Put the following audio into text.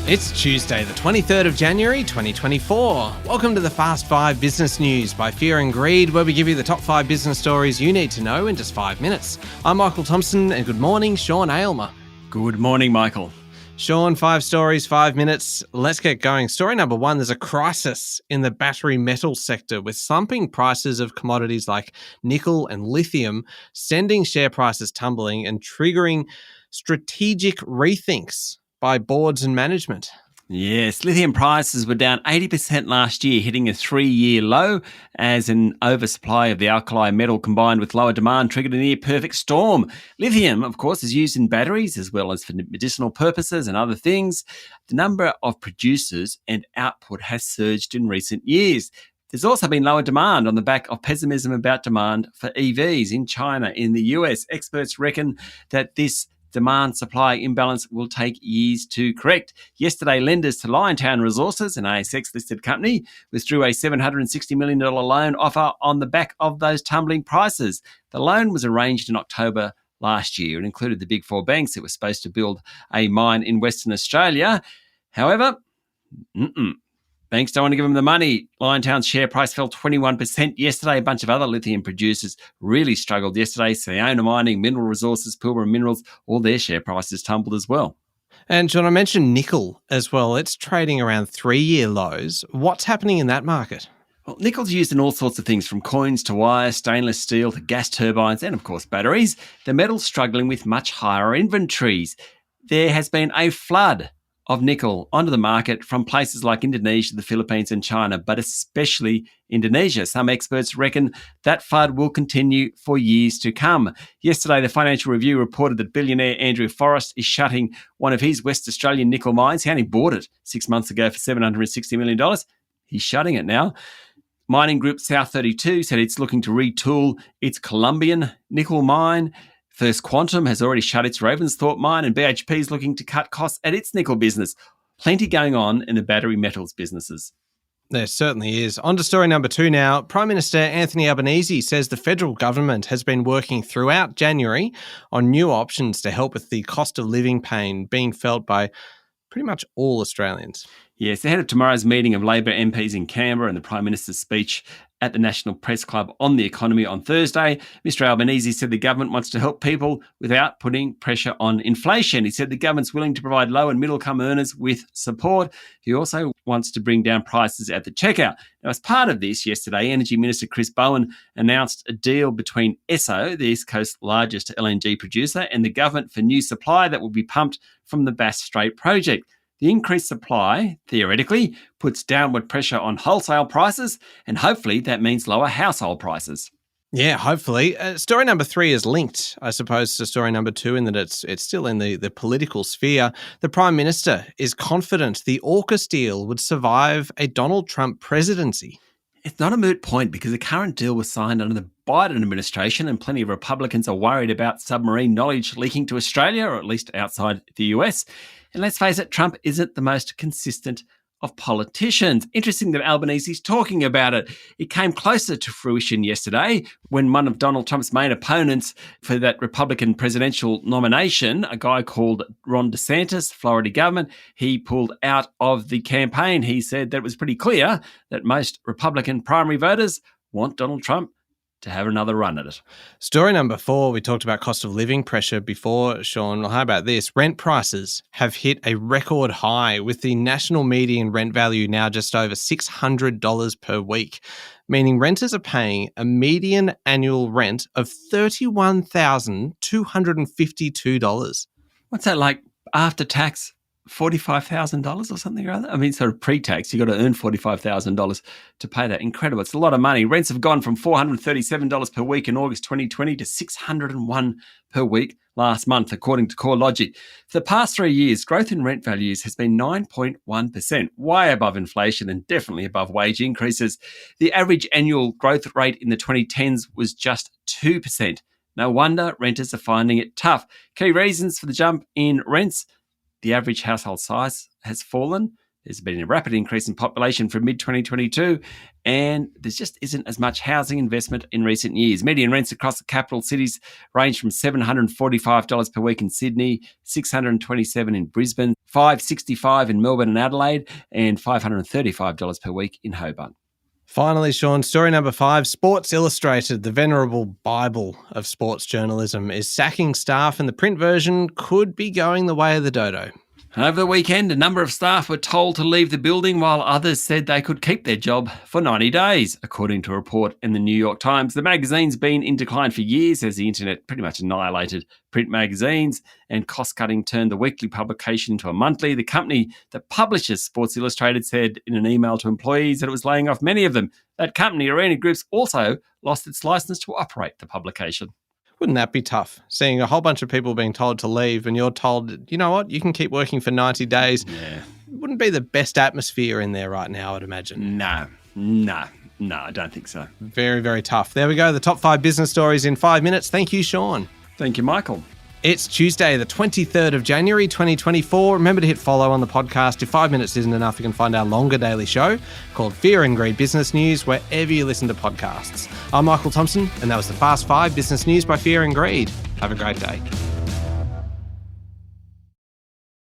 It's Tuesday, the 23rd of January, 2024. Welcome to the Fast 5 Business News by Fear and Greed, where we give you the top 5 business stories you need to know in just 5 minutes. I'm Michael Thompson, and good morning, Sean Aylmer. Good morning, Michael. Sean, 5 stories, 5 minutes. Let's get going. Story number 1, there's a crisis in the battery metal sector with slumping prices of commodities like nickel and lithium, sending share prices tumbling and triggering strategic rethinks by boards and management. Yes, lithium prices were down 80% last year, hitting a 3-year low as an oversupply of the alkali metal combined with lower demand triggered a near-perfect storm. Lithium, of course, is used in batteries as well as for medicinal purposes and other things. The number of producers and output has surged in recent years. There's also been lower demand on the back of pessimism about demand for EVs in China. In the US, experts reckon that this demand-supply imbalance will take years to correct. Yesterday, lenders to Liontown Resources, an ASX-listed company, withdrew a $760 million loan offer on the back of those tumbling prices. The loan was arranged in October last year and included the big four banks that were supposed to build a mine in Western Australia. However, banks don't want to give them the money. Liontown's share price fell 21% yesterday. A bunch of other lithium producers really struggled yesterday. Sayona Mining, Mineral Resources, Pilbara Minerals, all their share prices tumbled as well. And John, I mentioned nickel as well. It's trading around 3-year lows. What's happening in that market? Well, nickel's used in all sorts of things, from coins to wire, stainless steel to gas turbines and, of course, batteries. The metal's struggling with much higher inventories. There has been a flood of nickel onto the market from places like Indonesia, the Philippines and China, but especially Indonesia. Some experts reckon that flood will continue for years to come. Yesterday, the Financial Review reported that billionaire Andrew Forrest is shutting one of his West Australian nickel mines. He only bought it 6 months ago for $760 million. He's shutting it now. Mining group South32 said it's looking to retool its Colombian nickel mine. First Quantum has already shut its Ravensthorpe mine, and BHP is looking to cut costs at its nickel business. Plenty going on in the battery metals businesses. There certainly is. On to story number 2 now. Prime Minister Anthony Albanese says the federal government has been working throughout January on new options to help with the cost of living pain being felt by pretty much all Australians. Yes, ahead of tomorrow's meeting of Labor MPs in Canberra and the Prime Minister's speech at the National Press Club on the economy on Thursday, Mr Albanese said the government wants to help people without putting pressure on inflation. He said the government's willing to provide low and middle-income earners with support. He also wants to bring down prices at the checkout. Now, as part of this, yesterday, Energy Minister Chris Bowen announced a deal between Esso, the East Coast's largest LNG producer, and the government for new supply that will be pumped from the Bass Strait project. The increased supply, theoretically, puts downward pressure on wholesale prices, and hopefully that means lower household prices. Yeah, hopefully. Story number 3 is linked, I suppose, to story number 2 in that it's still in the political sphere. The Prime Minister is confident the AUKUS deal would survive a Donald Trump presidency. It's not a moot point because the current deal was signed under the Biden administration, and plenty of Republicans are worried about submarine knowledge leaking to Australia, or at least outside the US. And let's face it, Trump isn't the most consistent of politicians. Interesting that Albanese's talking about it. It came closer to fruition yesterday when one of Donald Trump's main opponents for that Republican presidential nomination, a guy called Ron DeSantis, Florida government, he pulled out of the campaign. He said that it was pretty clear that most Republican primary voters want Donald Trump to have another run at it. Story number 4, we talked about cost of living pressure before, Sean. Well, how about this? Rent prices have hit a record high, with the national median rent value now just over $600 per week, meaning renters are paying a median annual rent of $31,252. What's that like after tax? $45,000 or something or other? I mean, sort of pre-tax, you've got to earn $45,000 to pay that. Incredible. It's a lot of money. Rents have gone from $437 per week in August 2020 to $601 per week last month, according to CoreLogic. For the past 3 years, growth in rent values has been 9.1%, way above inflation and definitely above wage increases. The average annual growth rate in the 2010s was just 2%. No wonder renters are finding it tough. Key reasons for the jump in rents: the average household size has fallen. There's been a rapid increase in population from mid-2022, and there just isn't as much housing investment in recent years. Median rents across the capital cities range from $745 per week in Sydney, $627 in Brisbane, $565 in Melbourne and Adelaide, and $535 per week in Hobart. Finally, Sean, story number 5, Sports Illustrated, the venerable Bible of sports journalism, is sacking staff, and the print version could be going the way of the dodo. Over the weekend, a number of staff were told to leave the building while others said they could keep their job for 90 days. According to a report in the New York Times, the magazine's been in decline for years as the internet pretty much annihilated print magazines, and cost-cutting turned the weekly publication into a monthly. The company that publishes Sports Illustrated said in an email to employees that it was laying off many of them. That company, Arena Group's, also lost its license to operate the publication. Wouldn't that be tough? Seeing a whole bunch of people being told to leave and you're told, you know what, you can keep working for 90 days. Yeah. Wouldn't be the best atmosphere in there right now, I'd imagine. No, I don't think so. Very, very tough. There we go. The top 5 business stories in 5 minutes. Thank you, Sean. Thank you, Michael. It's Tuesday, the 23rd of January, 2024. Remember to hit follow on the podcast. If 5 minutes isn't enough, you can find our longer daily show called Fear and Greed Business News wherever you listen to podcasts. I'm Michael Thompson, and that was the Fast 5 Business News by Fear and Greed. Have a great day.